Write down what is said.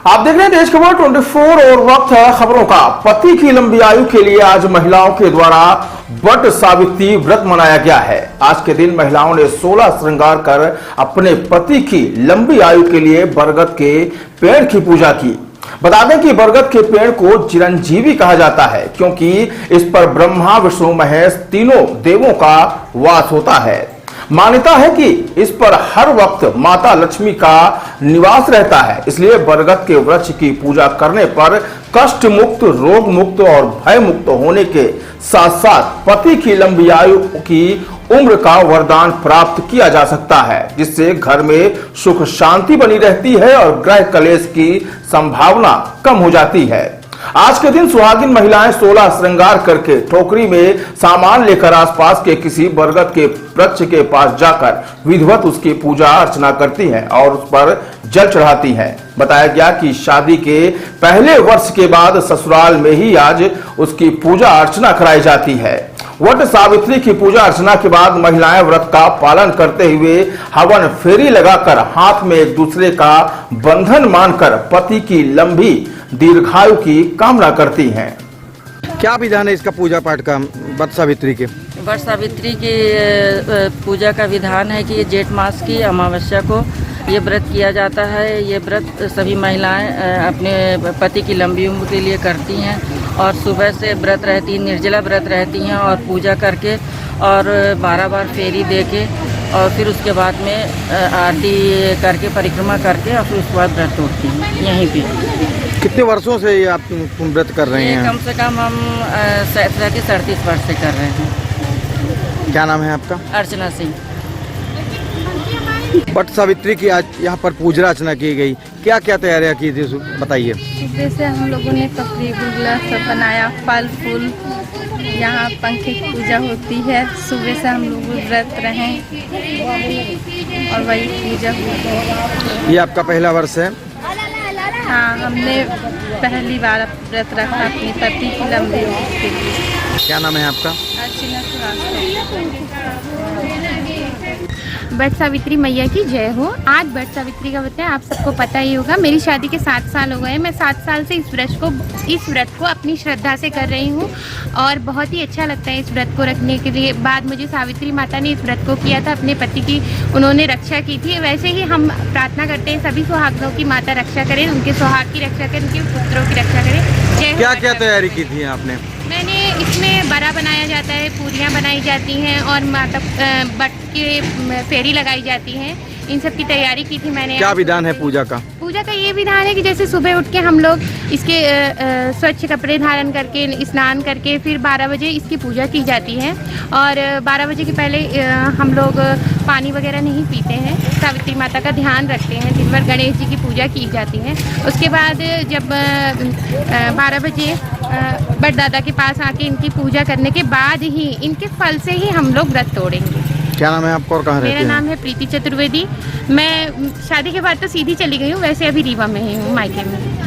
आप देख रहे हैं देश खबर 24 और वक्त है खबरों का। पति की लंबी आयु के लिए आज महिलाओं के द्वारा वट सावित्री व्रत मनाया गया है। आज के दिन महिलाओं ने 16 श्रृंगार कर अपने पति की लंबी आयु के लिए बरगद के पेड़ की पूजा की। बता दें कि बरगद के पेड़ को चिरंजीवी कहा जाता है क्योंकि इस पर ब्रह्मा विष्णु महेश तीनों देवों का वास होता है। मान्यता है कि इस पर हर वक्त माता लक्ष्मी का निवास रहता है, इसलिए बरगद के वृक्ष की पूजा करने पर कष्ट मुक्त, रोग मुक्त और भय मुक्त होने के साथ साथ पति की लंबी आयु की उम्र का वरदान प्राप्त किया जा सकता है, जिससे घर में सुख शांति बनी रहती है और ग्रह कलेश की संभावना कम हो जाती है। आज के दिन सुहागिन महिलाएं 16 श्रृंगार करके टोकरी में सामान लेकर आसपास के किसी बरगद के वृक्ष के पास जाकर विधिवत उसकी पूजा अर्चना करती हैं और उस पर जल चढ़ाती हैं। बताया गया कि शादी के पहले वर्ष के बाद ससुराल में ही आज उसकी पूजा अर्चना कराई जाती है। वट सावित्री की पूजा अर्चना के बाद महिलाएं व्रत का पालन करते हुए हवन फेरी लगाकर हाथ में एक दूसरे का बंधन मानकर पति की लंबी दीर्घायु की कामना करती हैं। क्या विधान है इसका पूजा पाठ का वट सावित्री के? वट सावित्री की पूजा का विधान है कि ये जेठ मास की अमावस्या को ये व्रत किया जाता है। ये व्रत सभी महिलाएं अपने पति की लंबी उम्र के लिए करती हैं और सुबह से व्रत रहती हैं, निर्जला व्रत रहती हैं और पूजा करके और 12 बार फेरी दे के और फिर उसके बाद में आरती करके परिक्रमा करके और फिर उसके बाद व्रत तोड़ती हैं यहीं पे। कितने वर्षों से ये आप व्रत कर रहे हैं? कम से कम हम 37 वर्ष से कर रहे हैं। क्या नाम है आपका? अर्चना सिंह। वट सावित्री की आज यहाँ पर पूजा अर्चना की गई, क्या क्या तैयारियाँ की थी बताइए। जैसे हम लोगों ने कपड़ी गुगला सब बनाया, फल फूल, यहाँ पंखे की पूजा होती है। सुबह से हम लोग व्रत रहे और वही पूजा होती है। ये आपका पहला वर्ष है? हाँ, हमने पहली बार व्रत रखा अपने पति की लंबी उम्र के लिए। क्या नाम है आपका? अर्चना श्रीवास्तव। वट सावित्री मैया की जय हो। आज वट सावित्री का व्रत है, आप सबको पता ही होगा। मेरी शादी के 7 साल हो गए। मैं 7 साल से इस व्रत को अपनी श्रद्धा से कर रही हूँ और बहुत ही अच्छा लगता है इस व्रत को रखने के लिए। बाद मुझे सावित्री माता ने इस व्रत को किया था, अपने पति की उन्होंने रक्षा की थी। वैसे ही हम प्रार्थना करते हैं सभी सुहागनों की माता रक्षा करें, उनके सुहाग की रक्षा करें, उनके पुत्रों की रक्षा करें। जय हो। क्या क्या तैयारी की थी आपने? मैंने इसमें बड़ा बनाया जाता है, पूरियाँ बनाई जाती हैं और माता बट के फेरी लगाई जाती हैं। इन सब की तैयारी की थी मैंने। क्या विधान है पूजा का? पूजा का ये विधान है कि जैसे सुबह उठ के हम लोग इसके स्वच्छ कपड़े धारण करके स्नान करके फिर 12 बजे इसकी पूजा की जाती है और 12 बजे के पहले हम लोग पानी वगैरह नहीं पीते हैं। सावित्री माता का ध्यान रखते हैं। दिन भर गणेश जी की पूजा की जाती है। उसके बाद जब 12 बजे बट दादा के पास आके इनकी पूजा करने के बाद ही इनके फल से ही हम लोग व्रत तोड़ेंगे। क्या नाम है आपका और कहाँ रहते हैं? मेरा नाम है प्रीति चतुर्वेदी। मैं शादी के बाद तो सीधी चली गई हूँ, वैसे अभी रीवा में ही हूँ, मायके में।